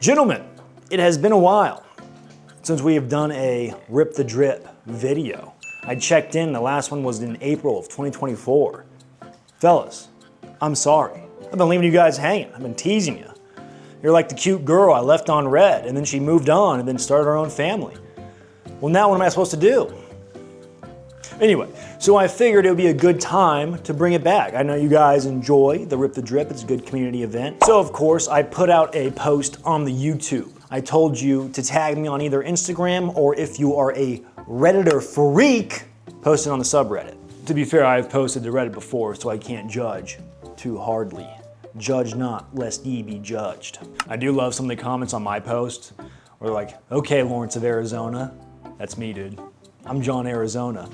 Gentlemen, it has been a while since we have done a Rip the Drip video. I checked in, the last one was in April of 2024. Fellas, I'm sorry. I've been leaving you guys hanging. I've been teasing you. You're like the cute girl I left on red, and then she moved on and then started her own family. Well, now what am I supposed to do? Anyway, so I figured it would be a good time to bring it back. I know you guys enjoy the Rip the Drip. It's a good community event. So of course, I put out a post on the YouTube. I told you to tag me on either Instagram or if you are a Redditor freak, post it on the subreddit. To be fair, I've posted to Reddit before, so I can't judge too hardly. Judge not, lest ye be judged. I do love some of the comments on my post where they're like, okay, Lawrence of Arizona. That's me, dude. I'm John Arizona.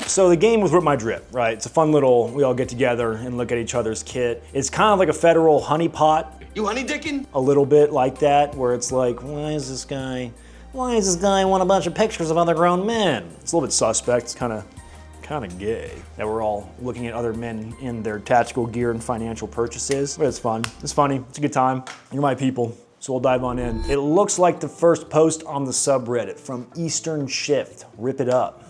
So the game with Rip My Drip, right? It's a fun little, we all get together and look at each other's kit. It's kind of like a federal honeypot. You honey dicking? A little bit like that, where it's like, why does this guy want a bunch of pictures of other grown men? It's a little bit suspect, it's kind of gay that we're all looking at other men in their tactical gear and financial purchases. But it's fun, it's funny, it's a good time. You're my people, so we'll dive on in. It looks like the first post on the subreddit from Eastern Shift, Rip It Up.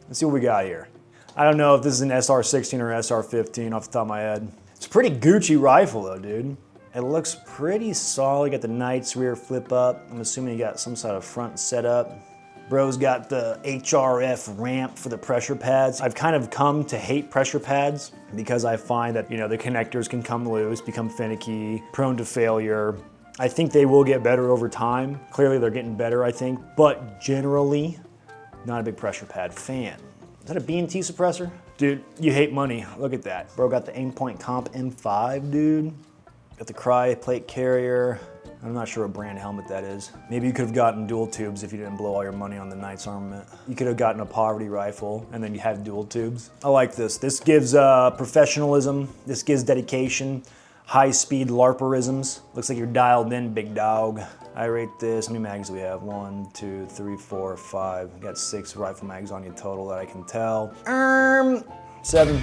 Let's see what we got here. I don't know if this is an SR-16 or SR-15 off the top of my head. It's a pretty Gucci rifle though, dude. It looks pretty solid. You got the Knight's rear flip up. I'm assuming you got some sort of front setup. Bro's got the HRF ramp for the pressure pads. I've kind of come to hate pressure pads because I find that, the connectors can come loose, become finicky, prone to failure. I think they will get better over time. Clearly they're getting better, I think, but generally, not a big pressure pad fan. Is that a B&T suppressor? Dude, you hate money. Look at that. Bro got the Aimpoint Comp M5, dude. Got the Cry plate carrier. I'm not sure what brand helmet that is. Maybe you could have gotten dual tubes if you didn't blow all your money on the Knight's armament. You could have gotten a poverty rifle and then you had dual tubes. I like this. This gives professionalism. This gives dedication. High-speed LARPerisms. Looks like you're dialed in, big dog. I rate this, how many mags do we have? 1, 2, 3, 4, 5. We got 6 rifle mags on you total that I can tell. 7,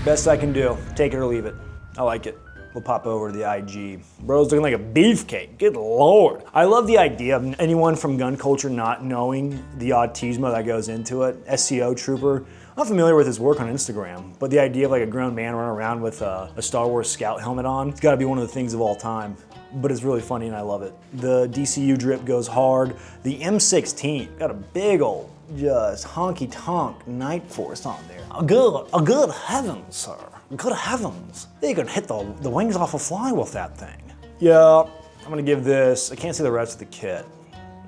best I can do. Take it or leave it. I like it. We'll pop over to the IG. Bro's looking like a beefcake, good Lord. I love the idea of anyone from gun culture not knowing the autismo that goes into it. SCO Trooper, I'm familiar with his work on Instagram, but the idea of like a grown man running around with a Star Wars Scout helmet on, it's gotta be one of the things of all time. But it's really funny and I love it. The DCU drip goes hard. The M16 got a big old, just honky-tonk Night Force on there. A good heavens, sir. Good heavens. You could hit the wings off a fly with that thing. Yeah, I'm gonna give this, I can't see the rest of the kit.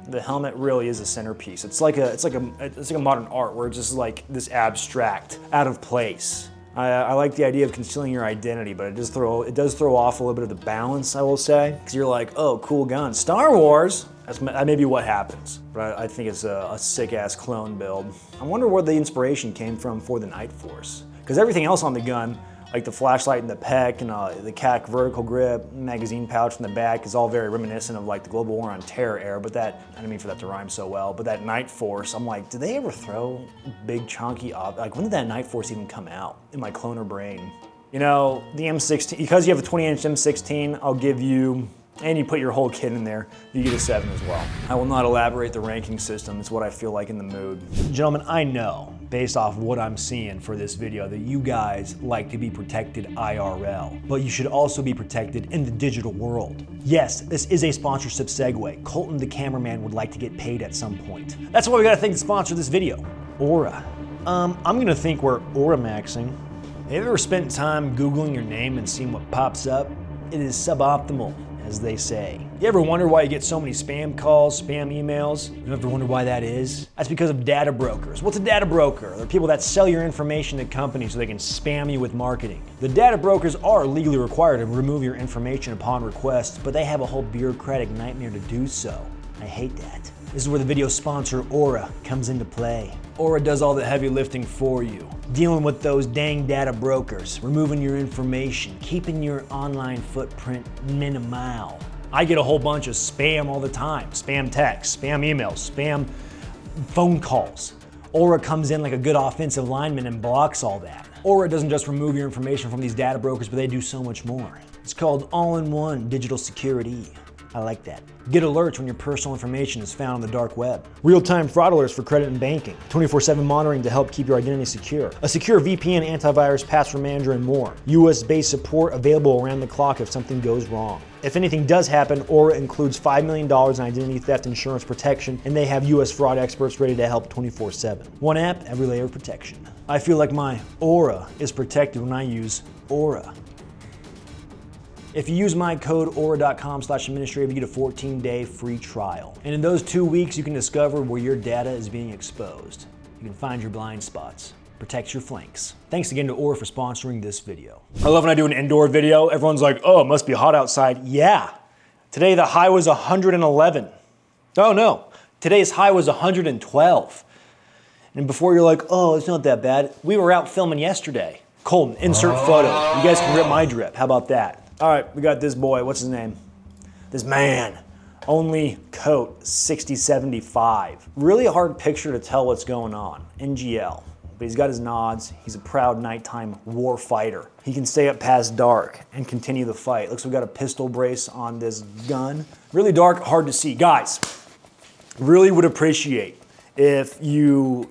The helmet really is a centerpiece. It's like a modern art where it's just like this abstract, out of place. I like the idea of concealing your identity, but it does throw off a little bit of the balance, I will say. Because you're like, oh, cool gun. Star Wars, that may be what happens. But I think it's a sick-ass clone build. I wonder where the inspiration came from for the Night Force. Because everything else on the gun, like the flashlight in the pec and the CAC vertical grip, magazine pouch in the back is all very reminiscent of like the Global War on Terror era, but that, I didn't mean for that to rhyme so well, but that Night Force, I'm like, did they ever throw big chunky, like when did that Night Force even come out in my cloner brain? The M16, because you have a 20-inch M16, I'll give you, and you put your whole kit in there, you get a 7 as well. I will not elaborate the ranking system, it's what I feel like in the mood. Gentlemen, I know, based off what I'm seeing for this video, that you guys like to be protected IRL, but you should also be protected in the digital world. Yes, this is a sponsorship segue. Colton the cameraman would like to get paid at some point. That's why we gotta thank the sponsor of this video, Aura. I'm gonna think we're Aura maxing. Have you ever spent time Googling your name and seeing what pops up? It is suboptimal, as they say. You ever wonder why you get so many spam calls, spam emails? You ever wonder why that is? That's because of data brokers. What's a data broker? They're people that sell your information to companies so they can spam you with marketing. The data brokers are legally required to remove your information upon request, but they have a whole bureaucratic nightmare to do so. I hate that. This is where the video sponsor Aura comes into play. Aura does all the heavy lifting for you, dealing with those dang data brokers, removing your information, keeping your online footprint minimal. I get a whole bunch of spam all the time. Spam texts, spam emails, spam phone calls. Aura comes in like a good offensive lineman and blocks all that. Aura doesn't just remove your information from these data brokers, but they do so much more. It's called all-in-one digital security. I like that. Get alerts when your personal information is found on the dark web. Real-time fraud alerts for credit and banking. 24/7 monitoring to help keep your identity secure. A secure VPN, antivirus, password manager, and more. US-based support available around the clock if something goes wrong. If anything does happen, Aura includes $5 million in identity theft insurance protection, and they have US fraud experts ready to help 24/7. One app, every layer of protection. I feel like my aura is protected when I use Aura. If you use my code aura.com/administrative, you get a 14-day free trial. And in those 2 weeks, you can discover where your data is being exposed. You can find your blind spots. Protect your flanks. Thanks again to Aura for sponsoring this video. I love when I do an indoor video. Everyone's like, oh, it must be hot outside. Yeah. Today the high was 111. Oh no, today's high was 112. And before you're like, oh, it's not that bad, we were out filming yesterday. Colton, insert photo. You guys can rip my drip. How about that? All right, we got this boy. What's his name? This man. Only coat 6075. Really a hard picture to tell what's going on. NGL. But he's got his nods. He's a proud nighttime war fighter. He can stay up past dark and continue the fight. Looks like we got a pistol brace on this gun. Really dark, hard to see. Guys, really would appreciate if you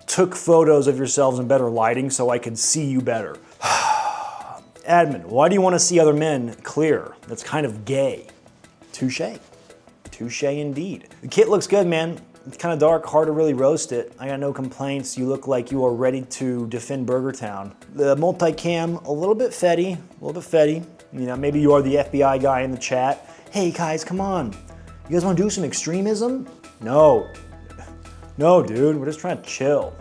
took photos of yourselves in better lighting so I could see you better. Admin, why do you want to see other men clear? That's kind of gay. Touche. Touche indeed. The kit looks good, man. It's kind of dark, hard to really roast it. I got no complaints. You look like you are ready to defend Burger Town. The multicam, a little bit fetty, You know, maybe you are the FBI guy in the chat. Hey guys, come on. You guys want to do some extremism? No. No, dude, we're just trying to chill.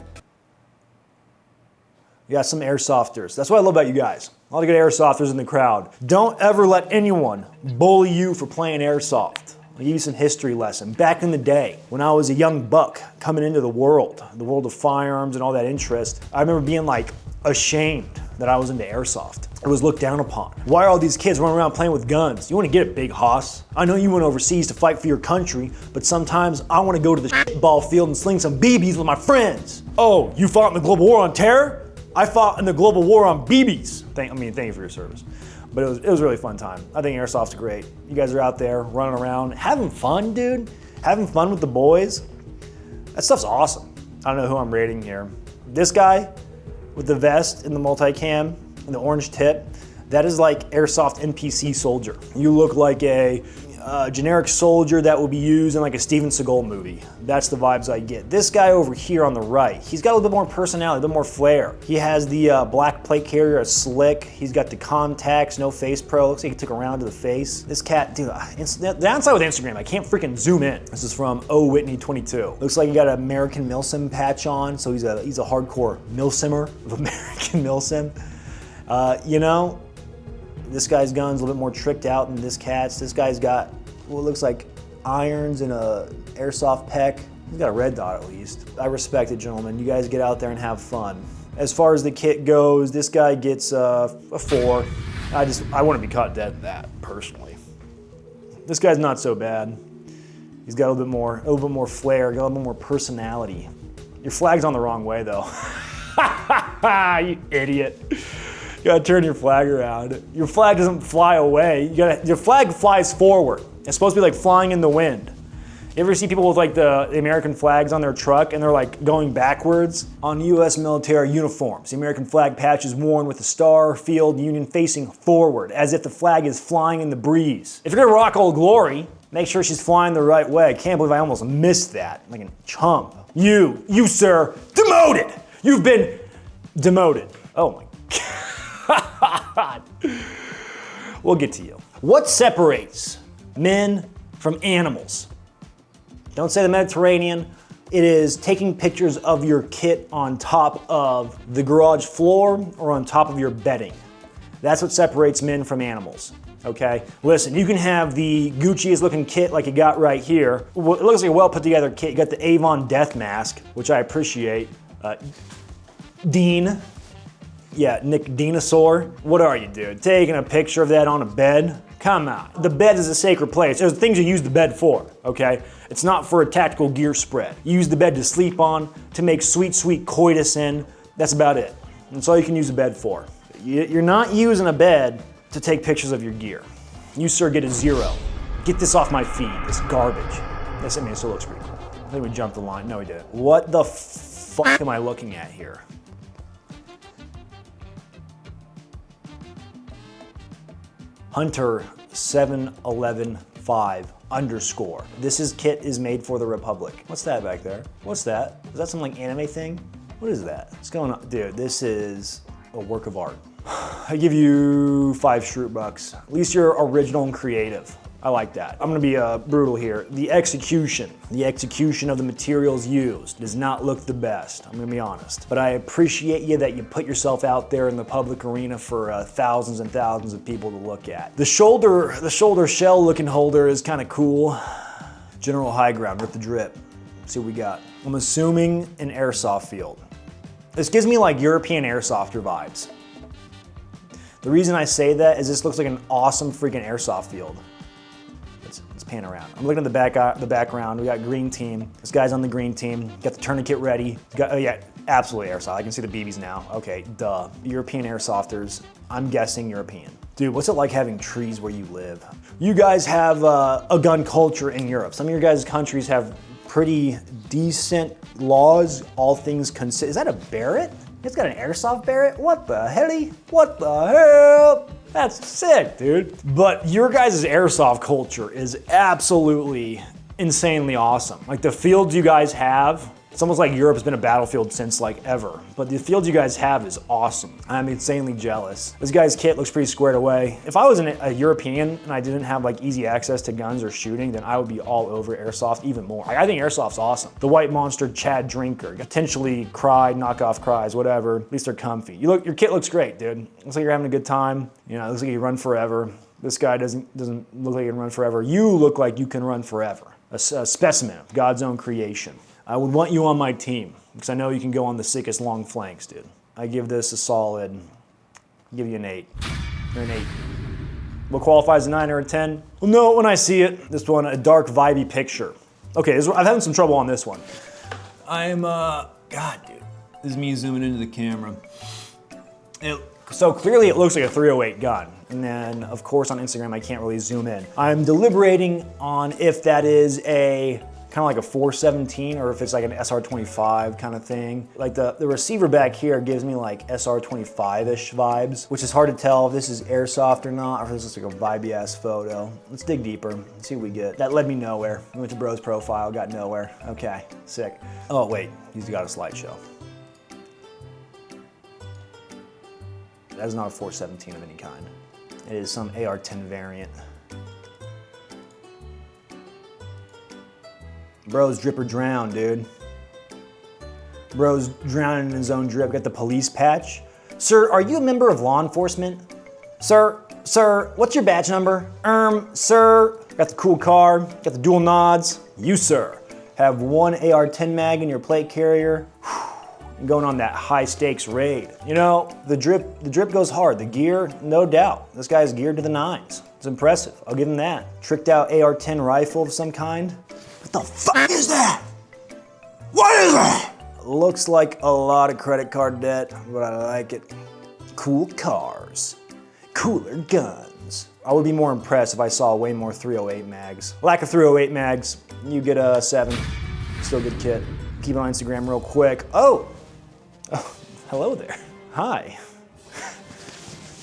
You got some airsofters. That's what I love about you guys. A lot of good airsofters in the crowd. Don't ever let anyone bully you for playing airsoft. I'll give you some history lesson. Back in the day, when I was a young buck coming into the world of firearms and all that interest, I remember being like ashamed that I was into airsoft. It was looked down upon. Why are all these kids running around playing with guns? You want to get it, big hoss. I know you went overseas to fight for your country, but sometimes I want to go to the ball field and sling some BBs with my friends. Oh, you fought in the global war on terror? I fought in the global war on BBs. Thank you for your service. But it was a really fun time. I think airsoft's great. You guys are out there running around, having fun, dude. Having fun with the boys. That stuff's awesome. I don't know who I'm rating here. This guy with the vest and the multicam and the orange tip, that is like airsoft NPC soldier. You look like a generic soldier that will be used in like a Steven Seagal movie. That's the vibes I get. This guy over here on the right, he's got a little bit more personality, a little more flair. He has the black plate carrier, a slick. He's got the contacts, no face pro. Looks like he took a round to the face. This cat, dude, the downside with Instagram, I can't freaking zoom in. This is from O Whitney 22. Looks like he got an American Milsim patch on, so he's a hardcore Milsimmer of American Milsim. You know, this guy's gun's a little bit more tricked out than this cat's. This guy's got what looks like irons and a airsoft peck. He's got a red dot at least. I respect it, gentlemen. You guys get out there and have fun. As far as the kit goes, this guy gets a 4. I wouldn't be caught dead in that, personally. This guy's not so bad. He's got a little bit more flair, got a little bit more personality. Your flag's on the wrong way though. You idiot. You gotta turn your flag around. Your flag doesn't fly away. Your flag flies forward. It's supposed to be like flying in the wind. You ever see people with like the American flags on their truck and they're like going backwards? On US military uniforms, the American flag patch is worn with the star, field, union facing forward, as if the flag is flying in the breeze. If you're gonna rock Old Glory, make sure she's flying the right way. I can't believe I almost missed that, like a chump. You sir, demoted! You've been demoted. Oh my God. We'll get to you. What separates men from animals? Don't say the Mediterranean. It is taking pictures of your kit on top of the garage floor or on top of your bedding. That's what separates men from animals, okay? Listen, you can have the Gucciest looking kit like you got right here. It looks like a well put together kit. You got the Avon death mask, which I appreciate. Dean. Yeah, Nick Dinosaur. What are you, dude? Taking a picture of that on a bed? Come on. The bed is a sacred place. There's things you use the bed for, okay? It's not for a tactical gear spread. You use the bed to sleep on, to make sweet, sweet coitus in. That's about it. That's all you can use the bed for. You're not using a bed to take pictures of your gear. You, sir, get a 0. Get this off my feed, this garbage. This, I mean, it still looks pretty cool. I think we jumped the line. No, we didn't. What the fuck am I looking at here? Hunter 7115 _ This kit is made for the Republic. What's that back there? What's that? Is that some like anime thing? What is that? What's going on? Dude, this is a work of art. I give you 5 Shroot bucks. At least you're original and creative. I like that. I'm gonna be brutal here. The execution of the materials used does not look the best, I'm gonna be honest. But I appreciate you that you put yourself out there in the public arena for thousands and thousands of people to look at. The shoulder shell looking holder is kind of cool. General high ground, rip the drip. Let's see what we got. I'm assuming an airsoft field. This gives me like European airsofter vibes. The reason I say that is this looks like an awesome freaking airsoft field. Let's pan around. I'm looking at the background. We got green team. This guy's on the green team. Got the tourniquet ready. Oh yeah, absolutely airsoft. I can see the BBs now. Okay, duh. European airsofters. I'm guessing European. Dude, what's it like having trees where you live? You guys have a gun culture in Europe. Some of your guys' countries have pretty decent laws, all things considered. Is that a Barrett? It's got an airsoft Barrett? What the helly? What the hell? That's sick, dude. But your guys' airsoft culture is absolutely insanely awesome. Like the fields you guys have, it's almost like Europe's been a battlefield since like ever. But the fields you guys have is awesome. I'm insanely jealous. This guy's kit looks pretty squared away. If I was a European and I didn't have like easy access to guns or shooting, then I would be all over airsoft even more. I think airsoft's awesome. The white monster Chad Drinker, potentially Cry, knockoff Cries, whatever. At least they're comfy. Your kit looks great, dude. Looks like you're having a good time. You know, it looks like you run forever. This guy doesn't look like he can run forever. You look like you can run forever. A specimen of God's own creation. I would want you on my team because I know you can go on the sickest long flanks, dude. I give this a solid, I'll give you an 8. You're an 8. What qualifies a 9 or a 10? Well, no, when I see it. This one, a dark, vibey picture. Okay, I'm having some trouble on this one. God, dude. This is me zooming into the camera. So clearly it looks like a 308 gun. And then, of course, on Instagram, I can't really zoom in. I'm deliberating on if that is kind of like a 417 or if it's like an SR25 kind of thing. Like the receiver back here gives me like SR25-ish vibes, which is hard to tell if this is airsoft or not, or if this is like a vibey ass photo. Let's dig deeper, let's see what we get. That led me nowhere. We went to bro's profile, got nowhere. Okay, sick. Oh wait, he's got a slideshow. That is not a 417 of any kind. It is some AR-10 variant. Bro's drip or drown, dude. Bro's drowning in his own drip. Got the police patch. Sir, are you a member of law enforcement? Sir, what's your badge number? Sir, got the cool car, got the dual nods. You, sir, have 1 AR-10 mag in your plate carrier. And going on that high stakes raid. You know, the drip goes hard. The gear, no doubt. This guy's geared to the nines. It's impressive, I'll give him that. Tricked out AR-10 rifle of some kind. What the fuck is that? What is that? Looks like a lot of credit card debt, but I like it. Cool cars, cooler guns. I would be more impressed if I saw way more 308 mags. Lack of 308 mags, you get a 7. Still good kit. Keep it on Instagram real quick. Oh, hello there. Hi.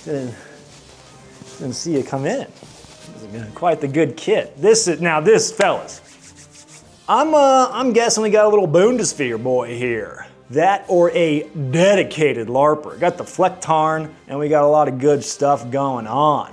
Didn't see you come in. Quite the good kit. This, fellas. I'm guessing we got a little Bundeswehr boy here. That or a dedicated LARPer. Got the Flecktarn, and we got a lot of good stuff going on.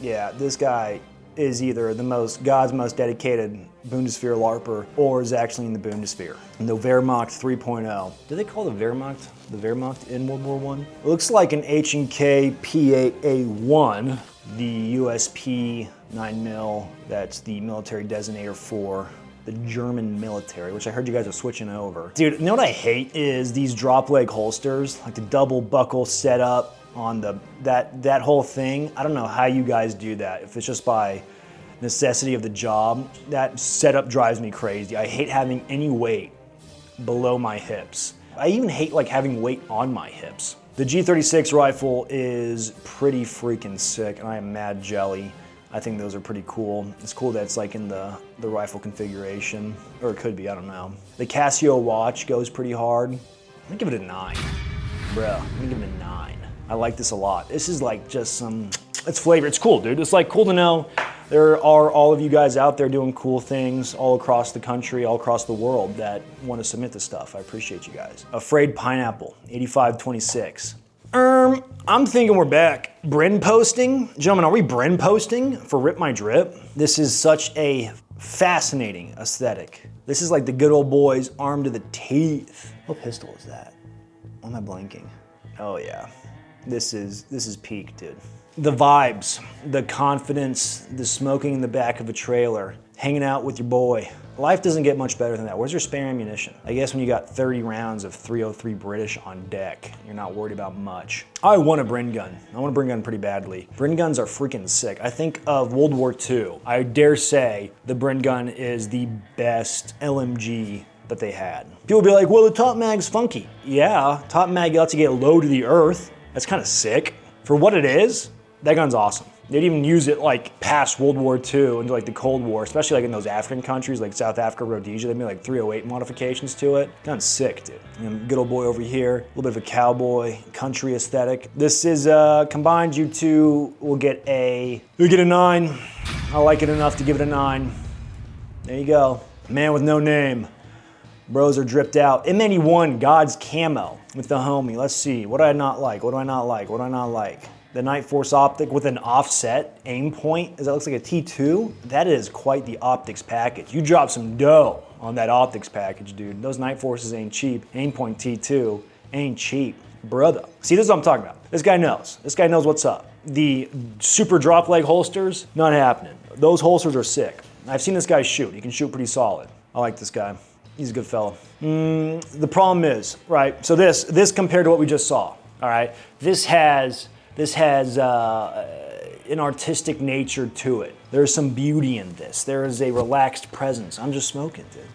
Yeah, this guy is either God's most dedicated Bundeswehr LARPer, or is actually in the Bundeswehr. The Wehrmacht 3.0. Did they call the Wehrmacht in World War I? It looks like an H&K P8A1, the USP 9mm, that's the military designator for the German military, which I heard you guys are switching over. Dude, you know what I hate is these drop leg holsters, like the double buckle setup on that whole thing. I don't know how you guys do that. If it's just by necessity of the job, that setup drives me crazy. I hate having any weight below my hips. I even hate like having weight on my hips. The G36 rifle is pretty freaking sick, and I am mad jelly. I think those are pretty cool. It's cool that it's like in the rifle configuration, or it could be, I don't know. The Casio watch goes pretty hard. I'm gonna give it a 9. Bro, I'm gonna give it a 9. I like this a lot. This is like just some, it's flavor. It's cool, dude. It's like cool to know there are all of you guys out there doing cool things all across the country, all across the world that want to submit this stuff. I appreciate you guys. Afraid Pineapple, 8526. I'm thinking we're back. Bren posting? Gentlemen, are we Bren posting for Rip My Drip? This is such a fascinating aesthetic. This is like the good old boys armed to the teeth. What pistol is that? Why am I blinking? Oh yeah. This is peak, dude. The vibes, the confidence, the smoking in the back of a trailer, hanging out with your boy. Life doesn't get much better than that. Where's your spare ammunition? I guess when you got 30 rounds of .303 British on deck, you're not worried about much. I want a Bren gun. I want a Bren gun pretty badly. Bren guns are freaking sick. I think of World War II. I dare say the Bren gun is the best LMG that they had. People be like, well, the top mag's funky. Yeah, top mag lets you get low to the earth. That's kind of sick. For what it is, that gun's awesome. They'd even use it like past World War II into like the Cold War, especially like in those African countries like South Africa, Rhodesia. They made like 308 modifications to it. Gun's sick, dude. And good old boy over here, a little bit of a cowboy country aesthetic. This is combined. You two will get a 9. I like it enough to give it a 9. There you go. Man with no name. Bros are dripped out. M81 God's camo with the homie. Let's see. What do I not like? What do I not like? What do I not like? The Night Force optic with an offset aim point. That looks like a T2. That is quite the optics package. You drop some dough on that optics package, dude. Those Night Forces ain't cheap. Aim point T2 ain't cheap, brother. See, this is what I'm talking about. This guy knows. This guy knows what's up. The super drop leg holsters, not happening. Those holsters are sick. I've seen this guy shoot. He can shoot pretty solid. I like this guy. He's a good fella. The problem is, right, so this compared to what we just saw, all right, this has an artistic nature to it. There's some beauty in this. There is a relaxed presence. I'm just smoking, dude.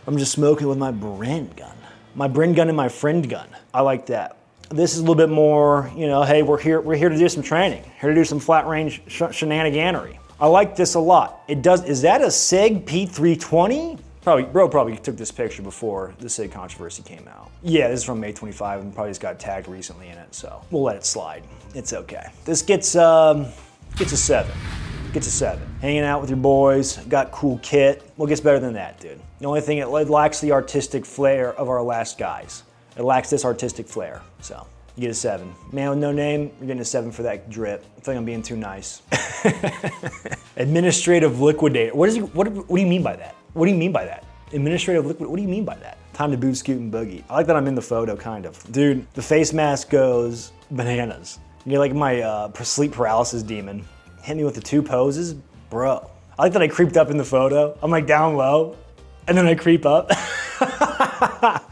I'm just smoking with my Bren gun. My Bren gun and my friend gun. I like that. This is a little bit more, you know, hey, we're here to do some training. Here to do some flat range shenaniganery. I like this a lot. Is that a SIG P320? Bro probably took this picture before the SIG controversy came out. Yeah, this is from May 25 and probably just got tagged recently in it, so we'll let it slide. It's okay. This gets a 7. Gets a 7. Hanging out with your boys, got cool kit. What gets better than that, dude? The only thing, it lacks the artistic flair of our last guys. It lacks this artistic flair, so you get a 7. Man with no name, you're getting a 7 for that drip. I think I'm being too nice. Administrative liquidator. What do you mean by that? What do you mean by that? Administrative liquid, what do you mean by that? Time to boot, scoot, and boogie. I like that I'm in the photo, kind of. Dude, the face mask goes bananas. You're like my sleep paralysis demon. Hit me with the 2 poses, bro. I like that I creeped up in the photo. I'm like down low, and then I creep up.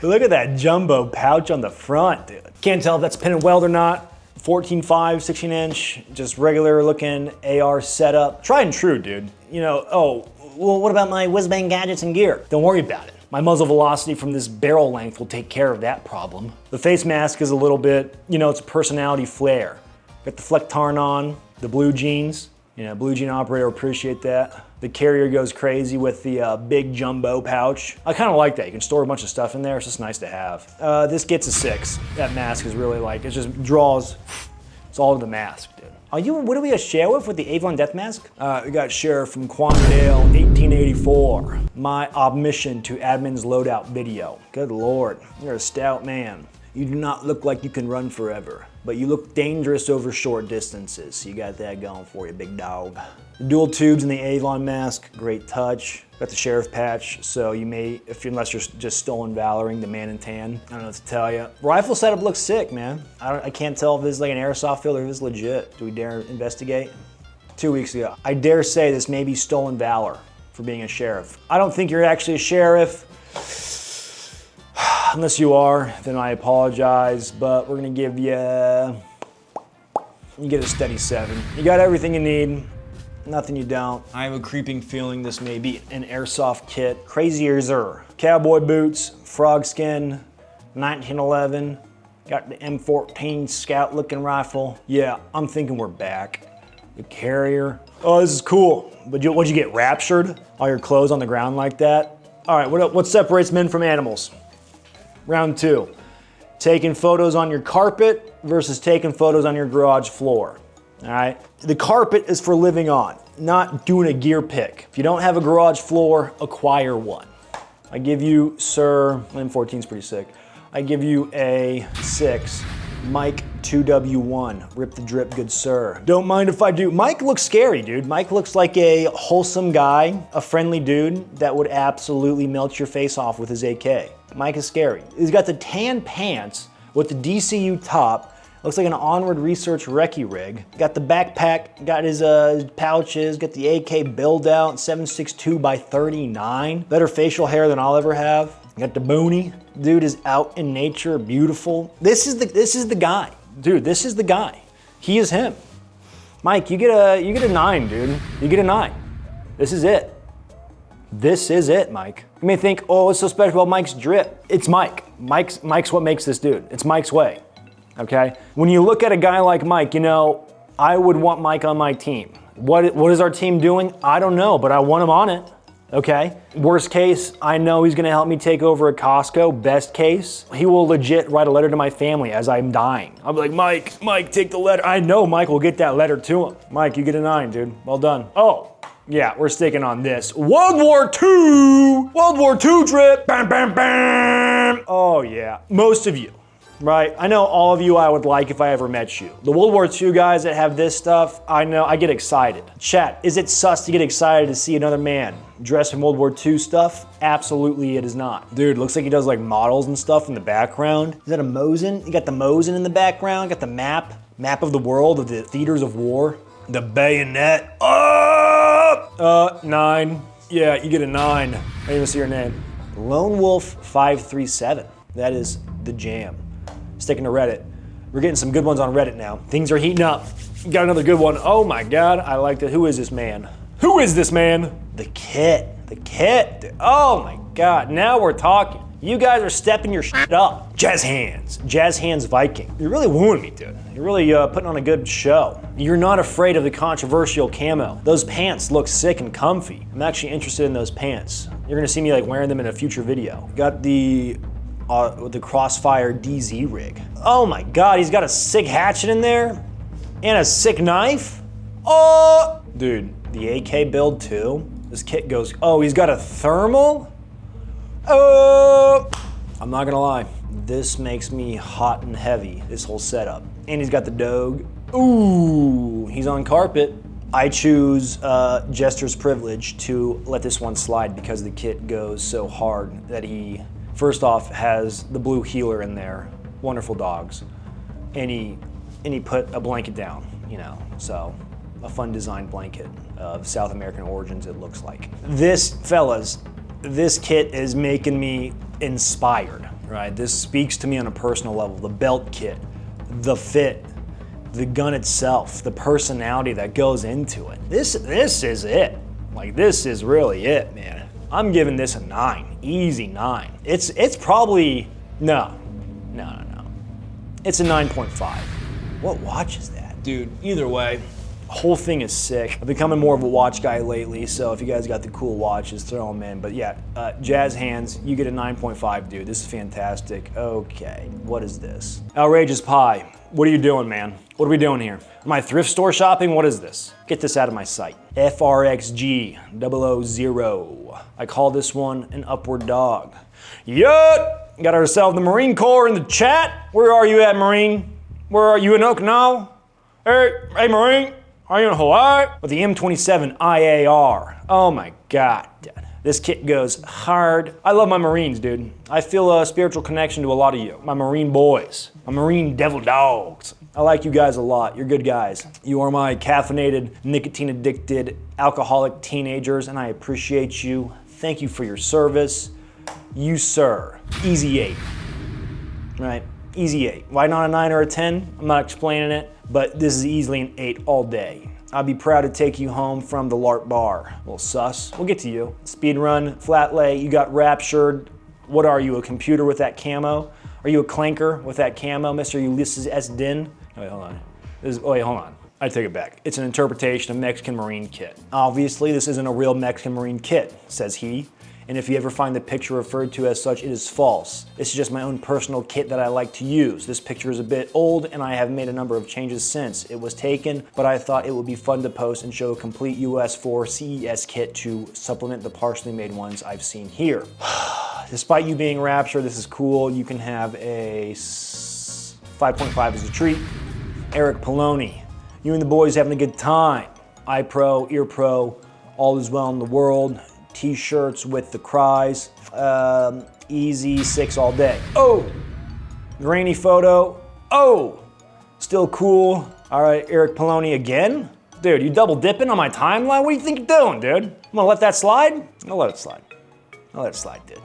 Look at that jumbo pouch on the front, dude. Can't tell if that's pin and weld or not. 14.5, 16-inch, just regular looking AR setup. Tried and true, dude. You know, oh, well, what about my whiz-bang gadgets and gear? Don't worry about it. My muzzle velocity from this barrel length will take care of that problem. The face mask is a little bit, you know, it's a personality flair. Got the Flectarn on, the blue jeans. You know, blue jean operator will appreciate that. The carrier goes crazy with the big jumbo pouch. I kind of like that. You can store a bunch of stuff in there. It's just nice to have. This gets a 6. That mask is really like, it just draws, it's all to the mask, dude. What do we share with the Avon Death Mask? We got Sheriff from Quandale, 1884. My admission to admin's loadout video. Good Lord, you're a stout man. You do not look like you can run forever, but you look dangerous over short distances. So you got that going for you, big dog. The dual tubes in the Avon mask, great touch. Got the sheriff patch, so you may, unless you're just stolen valoring, the man in tan. I don't know what to tell you. Rifle setup looks sick, man. I can't tell if this is like an airsoft field or if it's legit. Do we dare investigate? 2 weeks ago. I dare say this may be stolen valor for being a sheriff. I don't think you're actually a sheriff. Unless you are, then I apologize, but we're gonna give you get a steady 7. You got everything you need. Nothing you don't. I have a creeping feeling this may be an airsoft kit. Crazier. Cowboy boots, frog skin, 1911, Got the M14 scout looking rifle. Yeah, I'm thinking we're back. The carrier. Oh, this is cool. But what'd you get, raptured? All your clothes on the ground like that? All right, what separates men from animals? Round 2. Taking photos on your carpet versus taking photos on your garage floor. All right? The carpet is for living on, not doing a gear pick. If you don't have a garage floor, acquire one. I give you, sir, M14's pretty sick. I give you a 6. Mike 2W1, rip the drip, good sir. Don't mind if I do. Mike looks scary, dude. Mike looks like a wholesome guy, a friendly dude that would absolutely melt your face off with his AK. Mike is scary. He's got the tan pants with the DCU top. Looks like an Onward Research recce rig. Got the backpack, got his pouches, got the AK build out, 7.62 by 39. Better facial hair than I'll ever have. Got the boonie. Dude is out in nature, beautiful. This is the guy. Dude, this is the guy. He is him. Mike, you get a 9, dude. You get a 9. This is it. This is it, Mike. You may think, oh, what's so special about Mike's drip? It's Mike. Mike's what makes this dude. It's Mike's way. Okay? When you look at a guy like Mike, you know, I would want Mike on my team. What is our team doing? I don't know, but I want him on it. Okay? Worst case, I know he's gonna help me take over a Costco. Best case, he will legit write a letter to my family as I'm dying. I'll be like, Mike, take the letter. I know Mike will get that letter to him. Mike, you get a 9, dude. Well done. Oh, yeah, we're sticking on this. World War II! World War II drip! Bam, bam, bam! Oh, yeah. Most of you. Right? I know all of you I would like if I ever met you. The World War II guys that have this stuff, I know, I get excited. Chat, is it sus to get excited to see another man dressed in World War II stuff? Absolutely it is not. Dude, looks like he does like models and stuff in the background. Is that a Mosin? You got the Mosin in the background, got the map of the world, of the theaters of war. The bayonet. 9. Yeah, you get a 9. I didn't even see your name. Lone Wolf 537. That is the jam. Sticking to Reddit. We're getting some good ones on Reddit now. Things are heating up. Got another good one. Oh my God, I like that. Who is this man? Who is this man? The Kit. The Kit. Oh my God, now we're talking. You guys are stepping your shit up. Jazz Hands Viking. You're really wooing me, dude. You're really putting on a good show. You're not afraid of the controversial camo. Those pants look sick and comfy. I'm actually interested in those pants. You're gonna see me like wearing them in a future video. Got the Crossfire DZ rig. Oh my God, he's got a sick hatchet in there and a sick knife. Oh, dude, the AK build too. This kit goes, oh, he's got a thermal. Oh, I'm not gonna lie. This makes me hot and heavy, this whole setup. And he's got the Dogue. Ooh, he's on carpet. I choose Jester's Privilege to let this one slide because the kit goes so hard that he, first off, has the blue healer in there, wonderful dogs, and he put a blanket down, you know, so a fun designed blanket of South American origins it looks like. This, fellas, this kit is making me inspired, right? This speaks to me on a personal level. The belt kit, the fit, the gun itself, the personality that goes into it. This is it. Like, this is really it, man. I'm giving this a 9, easy 9. It's probably, no. It's a 9.5. What watch is that? Dude, either way, whole thing is sick. I've becoming more of a watch guy lately, so if you guys got the cool watches, throw them in. But yeah, Jazz Hands, you get a 9.5, dude. This is fantastic. Okay, what is this? Outrageous Pie. What are you doing, man? What are we doing here? Am I thrift store shopping? What is this? Get this out of my sight. FRXG 000. I call this one an upward dog. Yup! Got ourselves the Marine Corps in the chat. Where are you at, Marine? Where are you in Okinawa? Hey, Marine, are you in Hawaii? With the M27 IAR. Oh my God. This kit goes hard. I love my Marines, dude. I feel a spiritual connection to a lot of you. My Marine boys, my Marine devil dogs. I like you guys a lot. You're good guys. You are my caffeinated, nicotine-addicted, alcoholic teenagers, and I appreciate you. Thank you for your service. You, sir. Easy 8. Right? Easy 8. Why not a 9 or a 10? I'm not explaining it, but this is easily an 8 all day. I'd be proud to take you home from the LARP bar. Well, sus. We'll get to you. Speed run, flat lay, you got raptured. What are you, a computer with that camo? Are you a clanker with that camo, Mr. Ulysses S. Din? Oh, wait, hold on. Wait, hold on. I take it back. It's an interpretation of Mexican Marine kit. Obviously, this isn't a real Mexican Marine kit, says he. And if you ever find the picture referred to as such, it is false. This is just my own personal kit that I like to use. This picture is a bit old and I have made a number of changes since it was taken, but I thought it would be fun to post and show a complete US 4 CES kit to supplement the partially made ones I've seen here. Despite you being Rapture, this is cool. You can have a 5.5 as a treat. Eric Poloni, you and the boys having a good time. Eye Pro, Ear Pro, all is well in the world. T-shirts with the cries, easy 6 all day. Oh, grainy photo. Oh, still cool. All right, Eric Poloni again? Dude, you double dipping on my timeline? What do you think you're doing, dude? I'm gonna let that slide? I'll let it slide. I'll let it slide, dude.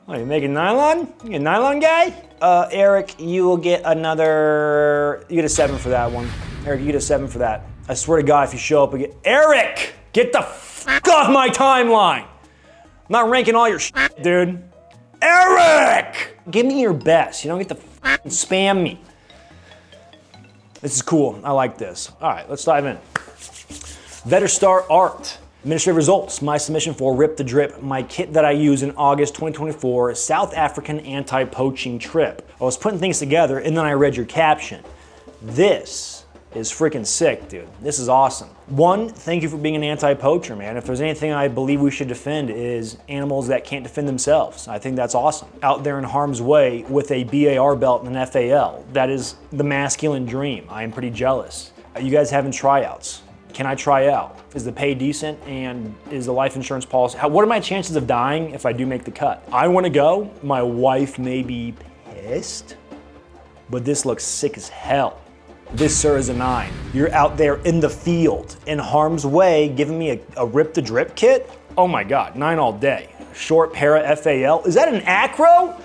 What, you making nylon? You a nylon guy? Eric, you will get another, you get a 7 for that one. Eric, you get a 7 for that. I swear to God, if you show up again, Eric, get the f off my timeline. I'm not ranking all your shit, dude. Eric, give me your best. You don't get to spam me. This is cool, I like this. All right, let's dive in. Vetterstar Art. Administrative results, my submission for Rip the Drip, my kit that I use in August 2024 South African anti-poaching trip. I was putting things together and then I read your caption. This is freaking sick, dude. This is awesome. One, thank you for being an anti-poacher, man. If there's anything I believe we should defend is animals that can't defend themselves. I think that's awesome. Out there in harm's way with a BAR belt and an FAL. That is the masculine dream. I am pretty jealous. You guys having tryouts? Can I try out? Is the pay decent and is the life insurance policy? What are my chances of dying if I do make the cut? I wanna go. My wife may be pissed, but this looks sick as hell. This, sir, is a 9. You're out there in the field, in harm's way, giving me a Rip the Drip kit? Oh my God, 9 all day. Short para FAL. Is that an acro?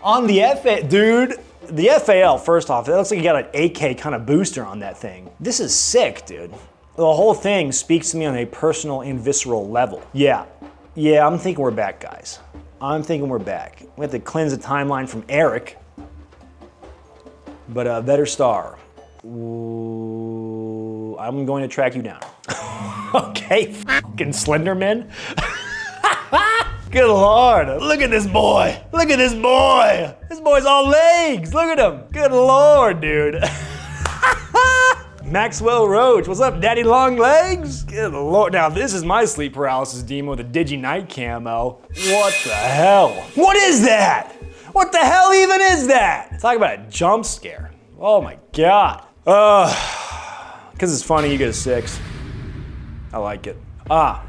On the FAL, dude. The FAL, first off, it looks like you got an AK kind of booster on that thing. This is sick, dude. The whole thing speaks to me on a personal and visceral level. Yeah, I'm thinking we're back, guys. I'm thinking we're back. We have to cleanse the timeline from Eric. But Vetterstar, ooh, I'm going to track you down. Okay, fucking Slenderman. Good Lord, look at this boy. Look at this boy. This boy's all legs, look at him. Good Lord, dude. Maxwell Roach, what's up, daddy long legs? Good Lord, now this is my sleep paralysis demon with a Digi Night camo. What the hell? What is that? What the hell even is that? Talk about a jump scare. Oh my God. Cause it's funny, you get a 6. I like it.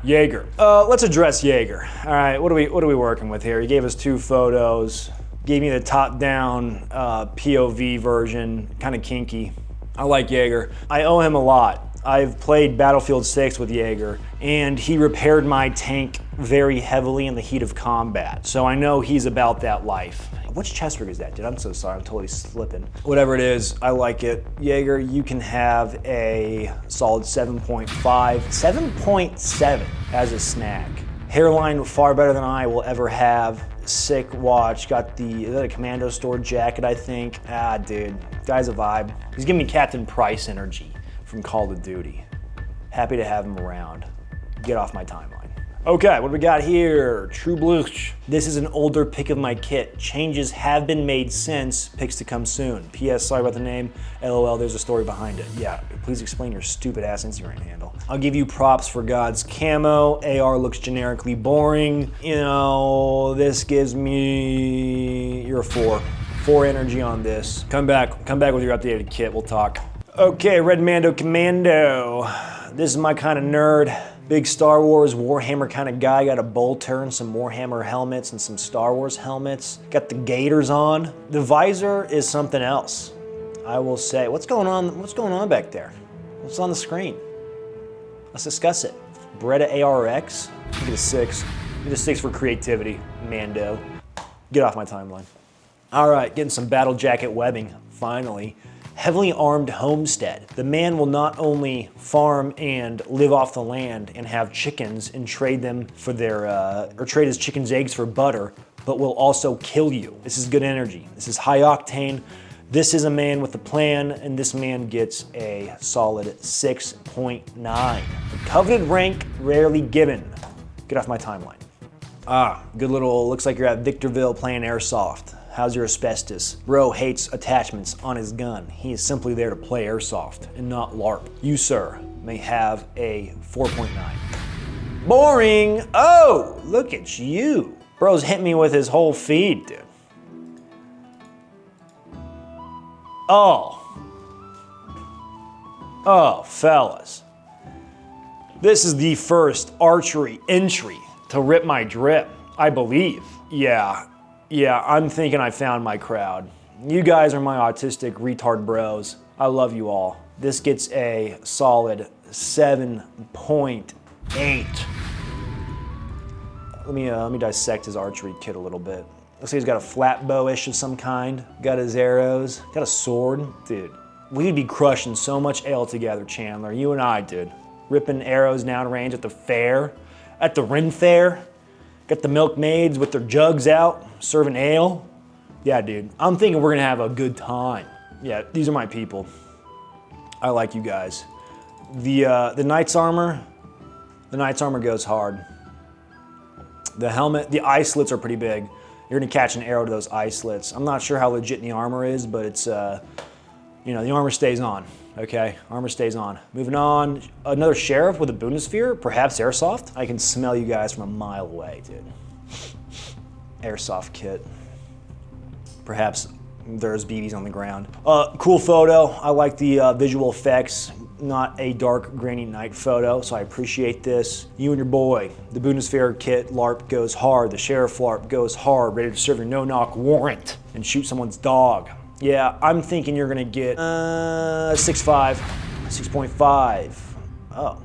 Jaeger. Let's address Jaeger. All right, what are we working with here? He gave us 2 photos, gave me the top-down POV version, kind of kinky. I like Jaeger. I owe him a lot. I've played Battlefield 6 with Jaeger, and he repaired my tank very heavily in the heat of combat. So I know he's about that life. Which chest rig is that, dude? I'm so sorry, I'm totally slipping. Whatever it is, I like it. Jaeger, you can have a solid 7.5. 7.7 as a snack. Hairline far better than I will ever have. Sick watch, got the commando store jacket, I think. Dude, guy's a vibe. He's giving me Captain Price energy from Call of Duty. Happy to have him around. Get off my timeline. Okay, what do we got here? True Blue. This is an older pic of my kit. Changes have been made since, pics to come soon. PS, sorry about the name. LOL, there's a story behind it. Yeah, please explain your stupid ass Instagram handle. I'll give you props for God's camo. AR looks generically boring. You know, this gives me, you're a 4. 4 energy on this. Come back with your updated kit, we'll talk. Okay, Red Mando Commando. This is my kind of nerd. Big Star Wars Warhammer kind of guy. Got a bolter and some Warhammer helmets and some Star Wars helmets. Got the gaiters on. The visor is something else, I will say. What's going on back there? What's on the screen? Let's discuss it. Beretta ARX. Get a 6. Get a 6 for creativity, Mando. Get off my timeline. All right, getting some battle jacket webbing, finally. Heavily armed homestead. The man will not only farm and live off the land and have chickens and trade them for their, or trade his chickens' eggs for butter but will also kill you. This is good energy. This is high octane. This is a man with a plan, and this man gets a solid 6.9. The coveted rank rarely given. Get off my timeline. Good little, looks like you're at Victorville playing airsoft. How's your asbestos? Bro hates attachments on his gun. He is simply there to play airsoft and not LARP. You, sir, may have a 4.9. Boring! Oh, look at you. Bro's hit me with his whole feed, dude. Oh, fellas. This is the first archery entry to rip my drip, I believe. Yeah, I'm thinking I found my crowd. You guys are my autistic retard bros. I love you all. This gets a solid 7.8. Let me dissect his archery kit a little bit. Looks like he's got a flat bow-ish of some kind. Got his arrows, got a sword. Dude, we'd be crushing so much ale together, Chandler. You and I, dude. Ripping arrows down range at the fair, at the Ren Fair. Got the milkmaids with their jugs out, serving ale. Yeah, dude, I'm thinking we're gonna have a good time. Yeah, these are my people. I like you guys. The Knight's Armor goes hard. The helmet, the eye slits are pretty big. You're gonna catch an arrow to those eye slits. I'm not sure how legit the armor is, but it's, the armor stays on, okay? Armor stays on. Moving on, another sheriff with a Bundeswehr, perhaps airsoft. I can smell you guys from a mile away, dude. Airsoft kit. Perhaps there's BBs on the ground. Cool photo. I like the visual effects. Not a dark, grainy night photo, so I appreciate this. You and your boy, the Bundeswehr kit LARP goes hard. The sheriff LARP goes hard, ready to serve your no-knock warrant and shoot someone's dog. Yeah, I'm thinking you're gonna get 6.5, 6.5. Oh.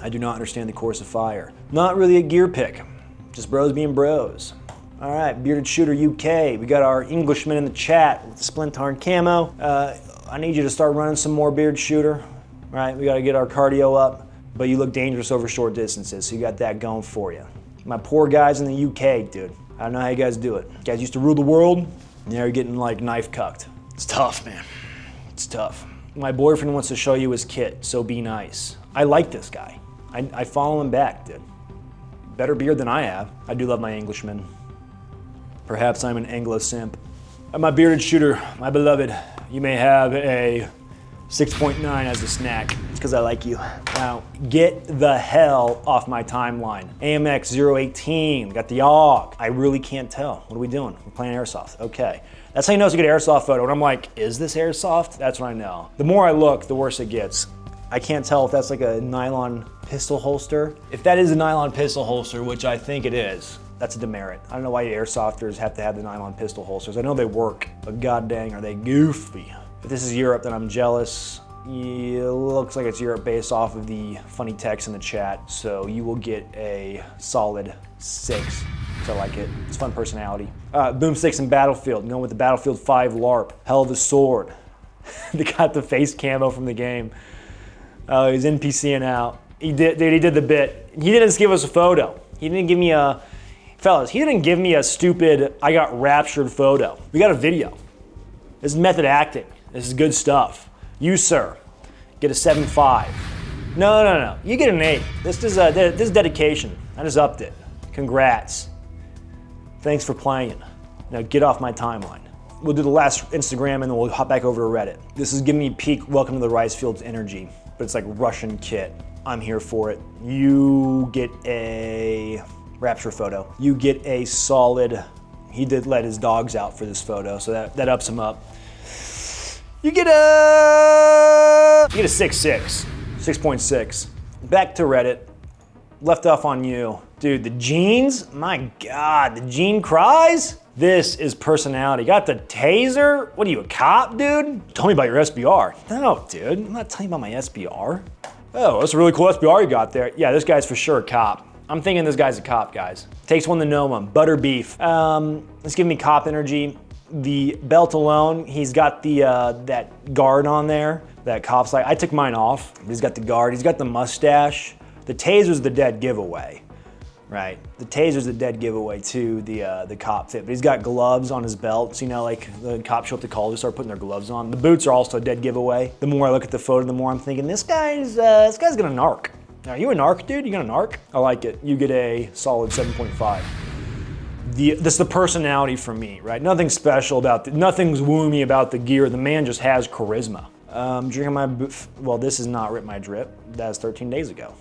I do not understand the course of fire. Not really a gear pick, just bros being bros. All right, Bearded Shooter UK. We got our Englishman in the chat with the Splintarn camo. I need you to start running some more Beard Shooter. All right, we gotta get our cardio up, but you look dangerous over short distances, so you got that going for you. My poor guys in the UK, dude. I don't know how you guys do it. You guys used to rule the world, and now you're getting like knife cucked. It's tough, man. It's tough. My boyfriend wants to show you his kit, so be nice. I like this guy. I follow him back, dude. Better beard than I have. I do love my Englishman. Perhaps I'm an Anglo simp. My Bearded Shooter, my beloved, you may have a 6.9 as a snack. It's because I like you. Now, get the hell off my timeline. AMX 018, got the AUG. I really can't tell. What are we doing? We're playing airsoft. Okay. That's how you know it's a good airsoft photo. And I'm like, is this airsoft? That's when I know. The more I look, the worse it gets. I can't tell if that's like a nylon pistol holster. If that is a nylon pistol holster, which I think it is, that's a demerit. I don't know why airsofters have to have the nylon pistol holsters. I know they work, but god dang, are they goofy. If this is Europe, then I'm jealous. Yeah, it looks like it's Europe based off of the funny text in the chat, so you will get a solid 6. So I like it. It's fun personality. Boomsticks and Battlefield. Going with the Battlefield 5 LARP. Hell of a sword. They got the face camo from the game. Oh, he's NPCing out. He did the bit. He didn't just give us a photo. He didn't give me a... Fellas, he didn't give me a stupid, I got raptured photo. We got a video. This is method acting. This is good stuff. You, sir, get a 7.5. No. You get an 8. This is dedication. I just upped it. Congrats. Thanks for playing. Now get off my timeline. We'll do the last Instagram and then we'll hop back over to Reddit. This is giving me peak welcome to the Rice Fields energy, but it's like Russian kit. I'm here for it. You get a rapture photo. You get a solid, he did let his dogs out for this photo, so that ups him up. You get a 6.6, 6.6. Back to Reddit, left off on you. Dude, the jeans, my God, the jean cries? This is personality. Got the taser? What are you, a cop, dude? Tell me about your SBR. No, dude, I'm not telling you about my SBR. Oh, that's a really cool SBR you got there. Yeah, this guy's for sure a cop. I'm thinking this guy's a cop, guys. Takes one to know him. Butter beef. Let's give me cop energy. The belt alone, he's got the that guard on there. That cop's like, I took mine off. He's got the guard. He's got the mustache. The taser's the dead giveaway. right? The taser's a dead giveaway to the cop fit, but he's got gloves on his belt, so you know, like the cops show up to call, they start putting their gloves on. The boots are also a dead giveaway. The more I look at the photo, the more I'm thinking, this guy's gonna narc. Are you a narc, dude? You gonna narc? I like it. You get a solid 7.5. This is the personality for me, right? Nothing special about nothing's wooing me about the gear. The man just has charisma. Drinking my, well, this is not Rip My Drip. That was 13 days ago.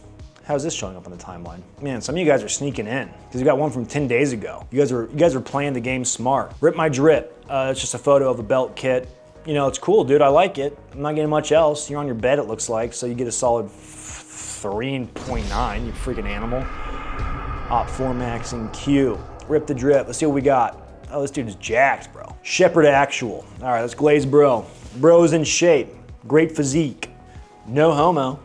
How's this showing up on the timeline? Man, some of you guys are sneaking in because you got one from 10 days ago. You guys are playing the game smart. Rip My Drip. It's just a photo of a belt kit. You know, it's cool, dude. I like it. I'm not getting much else. You're on your bed, it looks like, so you get a solid 3.9. You freaking animal. Op 4 Max and Q. Rip the Drip. Let's see what we got. Oh, this dude is jacked, bro. Shepherd Actual. All right, let's glaze bro. Bro's in shape. Great physique. No homo,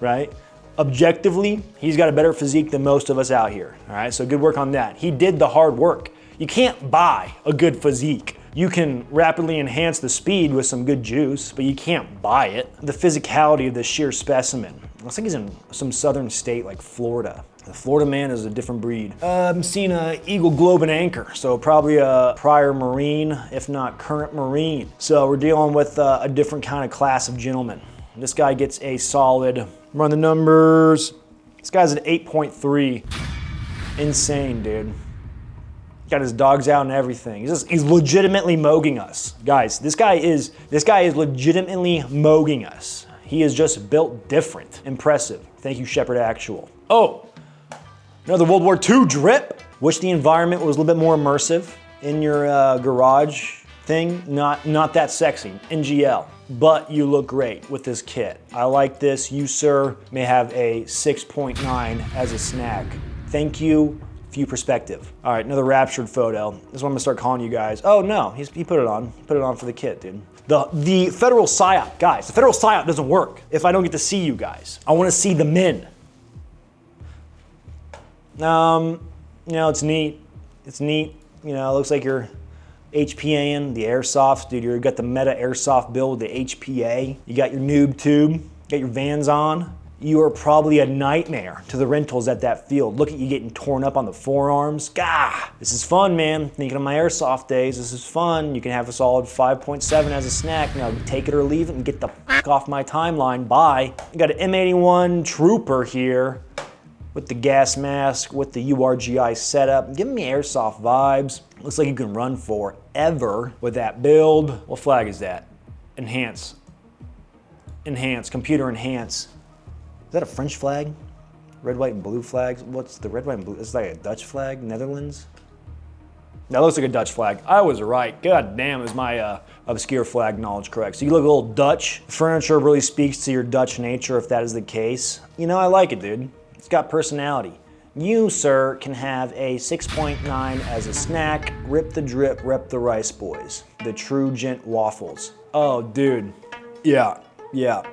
right? Objectively, he's got a better physique than most of us out here. All right, so good work on that. He did the hard work. You can't buy a good physique. You can rapidly enhance the speed with some good juice, but you can't buy it. The physicality of the sheer specimen. Looks like he's in some southern state like Florida. The Florida man is a different breed. I'm seeing an Eagle Globe and Anchor, so probably a prior Marine, if not current Marine. So we're dealing with a different kind of class of gentleman. This guy gets a solid, run the numbers. This guy's an 8.3. Insane, dude. Got his dogs out and everything. He's legitimately mogging us. Guys, this guy is legitimately mogging us. He is just built different. Impressive. Thank you, Shepherd Actual. Oh, another World War II drip. Wish the environment was a little bit more immersive in your garage thing. Not that sexy, NGL. But you look great with this kit. I like this. You, sir, may have a 6.9 as a snack. Thank you. View perspective. All right, another raptured photo. This is what I'm gonna start calling you guys. Oh no, he put it on. He put it on for the kit, dude. The federal psyop, guys, the federal psyop doesn't work if I don't get to see you guys. I wanna see the men. You know, it's neat. It's neat. You know, it looks like you're HPAing the airsoft, dude. You got the meta airsoft build with the HPA. You got your noob tube, you got your Vans on. You are probably a nightmare to the rentals at that field. Look at you getting torn up on the forearms. Gah, this is fun, man. Thinking of my airsoft days, this is fun. You can have a solid 5.7 as a snack. Now take it or leave it and get the fuck off my timeline. Bye. You got an M81 Trooper here with the gas mask, with the URGI setup. Giving me airsoft vibes. Looks like you can run forever with that build. What flag is that? Enhance. Enhance, computer enhance. Is that a French flag? Red, white, and blue flags? What's the red, white, and blue? It's like a Dutch flag, Netherlands? That looks like a Dutch flag. I was right. God damn, is my obscure flag knowledge correct? So you look a little Dutch. Furniture really speaks to your Dutch nature if that is the case. You know, I like it, dude. It's got personality. You, sir, can have a 6.9 as a snack. Rip the drip, rep the rice boys. The true gent waffles. Oh, dude. Yeah,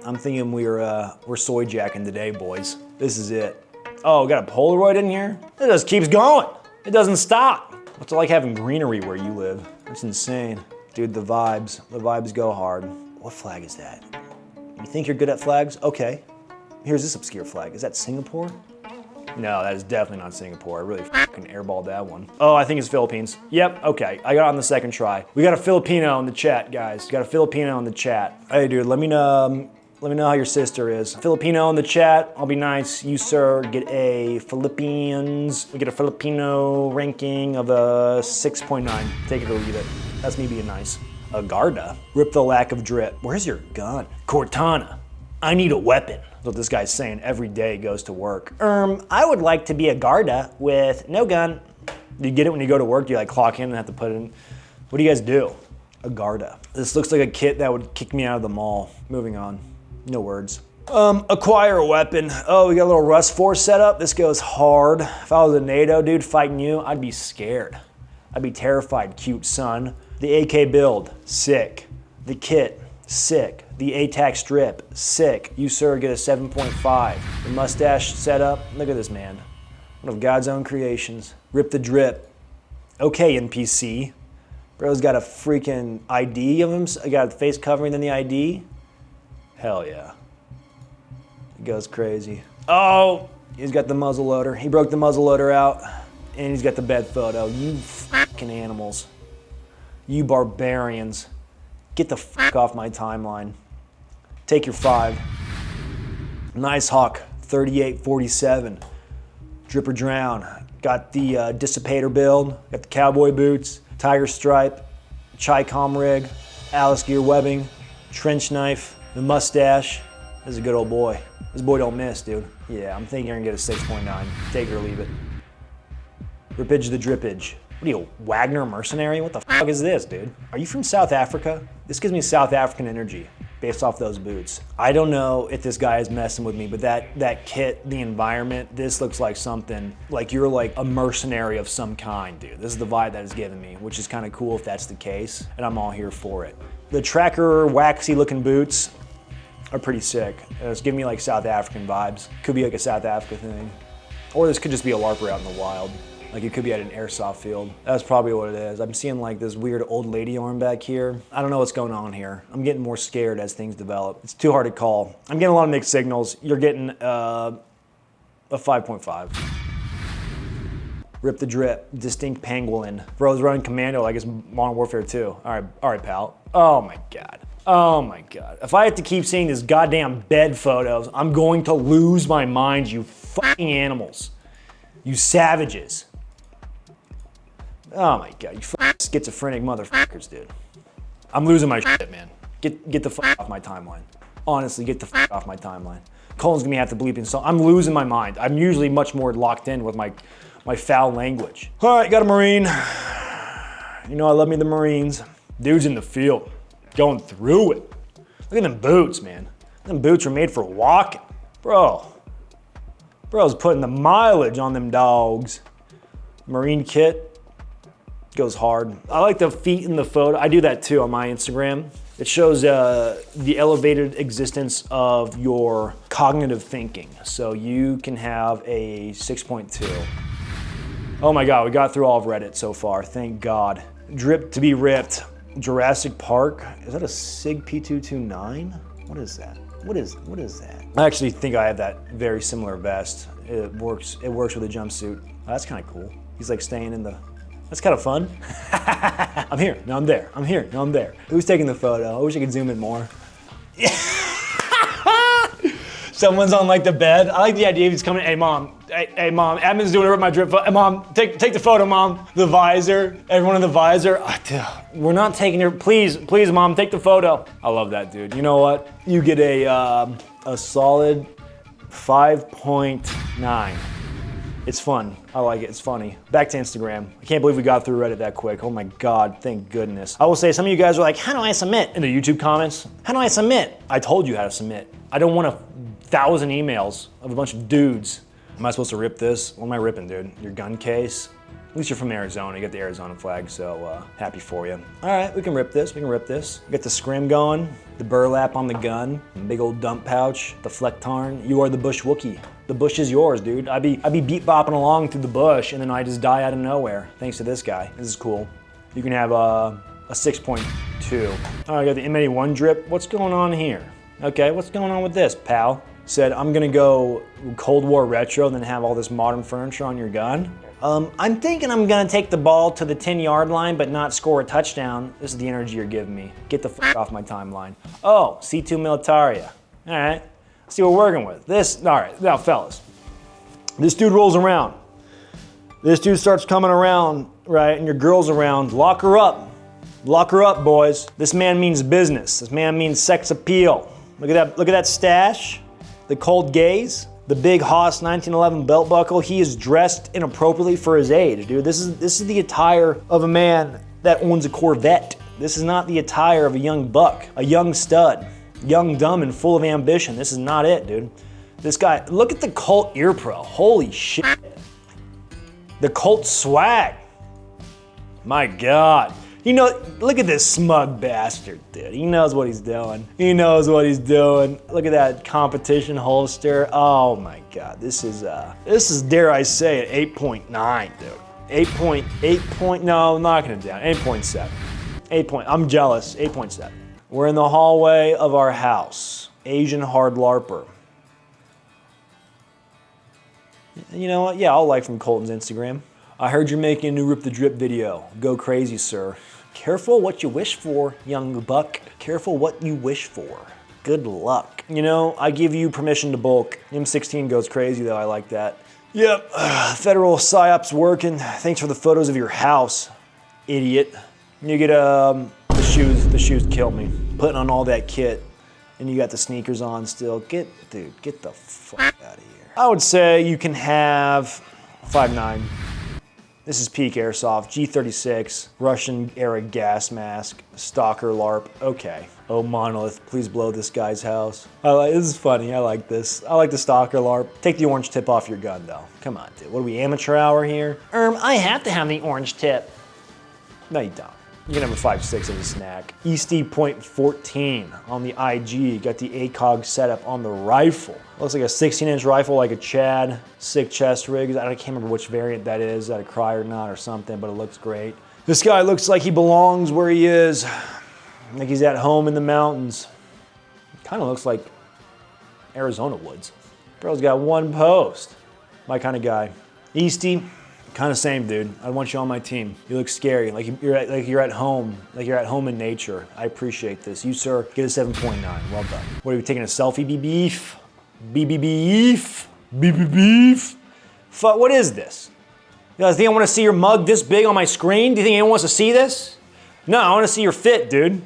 I'm thinking we're soy jacking today, boys. This is it. Oh, got a Polaroid in here? It just keeps going. It doesn't stop. What's it like having greenery where you live? It's insane. Dude, the vibes go hard. What flag is that? You think you're good at flags? Okay. Here's this obscure flag. Is that Singapore? No, that is definitely not Singapore. I really fucking airballed that one. Oh, I think it's Philippines. Yep, okay. I got it on the second try. We got a Filipino in the chat, guys. Got a Filipino in the chat. Hey, dude, let me know how your sister is. Filipino in the chat. I'll be nice. You, sir, get a Philippines. We get a Filipino ranking of a 6.9. Take it or leave it. That's me being nice. A Garda. Rip the lack of drip. Where's your gun? Cortana. I need a weapon. That's what this guy's saying every day he goes to work. I would like to be a Garda with no gun. Do you get it when you go to work? Do you like clock in and have to put it in? What do you guys do? A Garda. This looks like a kit that would kick me out of the mall. Moving on. No words. Acquire a weapon. Oh, we got a little Rust Force set up. This goes hard. If I was a NATO dude fighting you, I'd be scared. I'd be terrified, cute son. The AK build, sick. The kit, sick. The ATAC strip, sick. You, sir, get a 7.5. The mustache setup, look at this man. One of God's own creations. Rip the drip. Okay, NPC. Bro's got a freaking ID of him. I got a face covering than the ID. Hell yeah. It goes crazy. Oh, He's got the muzzle loader. He broke the muzzle loader out, and he's got the bed photo. You fucking animals. You barbarians. Get the fuck off my timeline. Take your 5. Nice Hawk, 38-47. Drip or drown. Got the dissipator build. Got the cowboy boots. Tiger stripe. Chi-Com rig. Alice gear webbing. Trench knife. The mustache. This is a good old boy. This boy don't miss, dude. Yeah, I'm thinking you're gonna get a 6.9. Take it or leave it. Rippage the drippage. What are you, a Wagner mercenary? What the fuck is this, dude? Are you from South Africa? This gives me South African energy based off those boots. I don't know if this guy is messing with me, but that kit, the environment, this looks like something, like you're like a mercenary of some kind, dude. This is the vibe that it's giving me, which is kind of cool if that's the case, and I'm all here for it. The tracker, waxy looking boots are pretty sick. It's giving me like South African vibes. Could be like a South Africa thing. Or this could just be a LARPer out in the wild. Like it could be at an airsoft field. That's probably what it is. I'm seeing like this weird old lady arm back here. I don't know what's going on here. I'm getting more scared as things develop. It's too hard to call. I'm getting a lot of mixed signals. You're getting a 5.5. Rip the drip, distinct pangolin. Bro's running commando like it's Modern Warfare 2. All right, pal. Oh my God. Oh my God. If I have to keep seeing these goddamn bed photos, I'm going to lose my mind, you fucking animals. You savages. Oh my God, you fucking schizophrenic motherfuckers, dude. I'm losing my shit, man. Get the fuck off my timeline. Honestly, get the fuck off my timeline. Colin's gonna have to bleep in song. I'm losing my mind. I'm usually much more locked in with my foul language. All right, got a Marine. You know I love me the Marines. Dude's in the field, going through it. Look at them boots, man. Them boots are made for walking. Bro's putting the mileage on them dogs. Marine kit goes hard. I like the feet in the photo. I do that too on my Instagram. It shows the elevated existence of your cognitive thinking. So you can have a 6.2. Oh my God, we got through all of Reddit so far, thank God. Drip to be ripped. Jurassic Park. Is that a SIG P229? What is that? What is that? I actually think I have that very similar vest. It works with a jumpsuit. Oh, that's kind of cool. He's like staying in the, that's kind of fun. I'm here, no I'm there. I'm here, no I'm there. Who's taking the photo? I wish I could zoom in more. Someone's on like the bed. I like the idea of he's coming, hey mom, admin's doing it with my drip photo. Hey mom, take the photo, mom. The visor, everyone in the visor. Oh, dude, we're not taking your, please mom, take the photo. I love that, dude. You know what? You get a solid 5.9. It's fun, I like it, it's funny. Back to Instagram. I can't believe we got through Reddit that quick. Oh my God, thank goodness. I will say some of you guys are like, how do I submit? In the YouTube comments, how do I submit? I told you how to submit. I don't want 1,000 emails of a bunch of dudes. Am I supposed to rip this? What am I ripping, dude? Your gun case? At least you're from Arizona, you got the Arizona flag, so happy for you. All right, we can rip this, We got the scrim going, the burlap on the gun, big old dump pouch, the flectarn. You are the bush Wookie. The bush is yours, dude. I'd be beat bopping along through the bush and then I just die out of nowhere, thanks to this guy. This is cool. You can have a 6.2. All right, I got the M81 drip. What's going on here? Okay, what's going on with this, pal? Said, I'm gonna go Cold War retro, then have all this modern furniture on your gun. I'm thinking I'm gonna take the ball to the 10-yard line, but not score a touchdown. This is the energy you're giving me. Get the fuck off my timeline. Oh, C2 Militaria. All right, let's see what we're working with. All right, now fellas, this dude rolls around. This dude starts coming around, right, and your girl's around. Lock her up. Lock her up, boys. This man means business. This man means sex appeal. Look at that stash. The cold gaze, the big Haas 1911 belt buckle. He is dressed inappropriately for his age, dude. This is the attire of a man that owns a Corvette. This is not the attire of a young buck, a young stud, young, dumb, and full of ambition. This is not it, dude. This guy, look at the Colt Ear Pro. Holy shit. The Colt swag. My God. You know, look at this smug bastard, dude. He knows what he's doing. He knows what he's doing. Look at that competition holster. Oh my God, this is dare I say it, 8.9, dude. 8.8 no, I'm knocking it down. 8.7. I'm jealous. 8.7. We're in the hallway of our house. Asian hard LARPer. You know what? Yeah, I'll like from Colton's Instagram. I heard you're making a new Rip the Drip video. Go crazy, sir. Careful what you wish for, young buck. Careful what you wish for. Good luck. You know, I give you permission to bulk. M16 goes crazy though, I like that. Yep, federal psyop's working. Thanks for the photos of your house, idiot. You get, the shoes kill me. Putting on all that kit, and you got the sneakers on still. Dude, get the fuck out of here. I would say you can have 5.9. This is peak airsoft, G36, Russian era gas mask, stalker LARP, okay. Oh Monolith, please blow this guy's house. This is funny, I like this. I like the stalker LARP. Take the orange tip off your gun though. Come on, dude, what are we, amateur hour here? I have to have the orange tip. No, you don't. You can have a 5.6 as a snack. Eastie.14 on the IG. Got the ACOG setup on the rifle. Looks like a 16-inch rifle like a Chad. Sick chest rig. I can't remember which variant that is that a cry or not or something, but it looks great. This guy looks like he belongs where he is. Like he's at home in the mountains. Kind of looks like Arizona woods. Girl's got one post. My kind of guy. Eastie. Kind of same, dude. I want you on my team. You look scary, like you're at home, like you're at home in nature. I appreciate this. You, sir, get a 7.9. Well done. What are we taking a selfie, beef? Beef? What is this? You guys think I want to see your mug this big on my screen? Do you think anyone wants to see this? No, I want to see your fit, dude.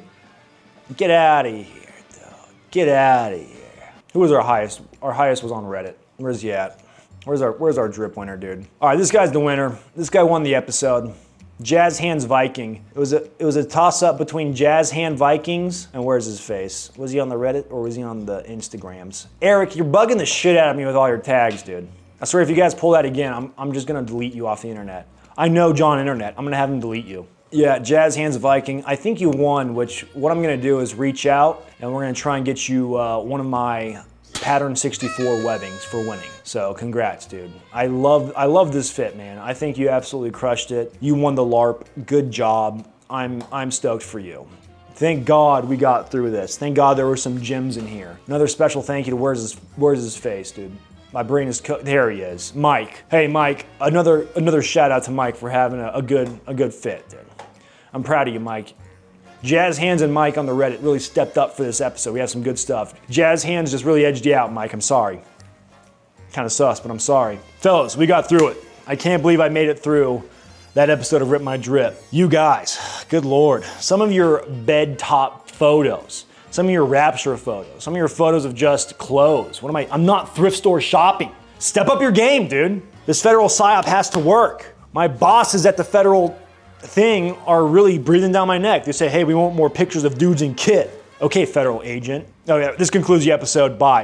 Get out of here, dog. Get out of here. Who was our highest? Our highest was on Reddit. Where's he at? Where's our drip winner, dude? All right, this guy's the winner. This guy won the episode. Jazz Hands Viking. It was a toss-up between Jazz Hand Vikings and where's his face? Was he on the Reddit or was he on the Instagrams? Eric, you're bugging the shit out of me with all your tags, dude. I swear if you guys pull that again, I'm just gonna delete you off the internet. I know John Internet. I'm gonna have him delete you. Yeah, Jazz Hands Viking. I think you won, which what I'm gonna do is reach out and we're gonna try and get you one of my Pattern 64 webbings for winning. So congrats, dude. I love this fit, man. I think you absolutely crushed it. You won the LARP. Good job. I'm stoked for you. Thank God we got through this. Thank God there were some gems in here. Another special thank you to where's his face, dude. My brain is there he is. Mike. Hey Mike, another shout out to Mike for having a good fit, dude. I'm proud of you, Mike. Jazz Hands and Mike on the Reddit really stepped up for this episode. We have some good stuff. Jazz Hands just really edged you out, Mike. I'm sorry. Kind of sus, but I'm sorry. Fellas, we got through it. I can't believe I made it through that episode of Rip My Drip. You guys, good Lord. Some of your bed top photos, some of your rapture photos, some of your photos of just clothes. I'm not thrift store shopping. Step up your game, dude. This federal psyop has to work. My bosses at the federal thing are really breathing down my neck. They say, hey, we want more pictures of dudes in kit. Okay, federal agent. Oh yeah, this concludes the episode. Bye.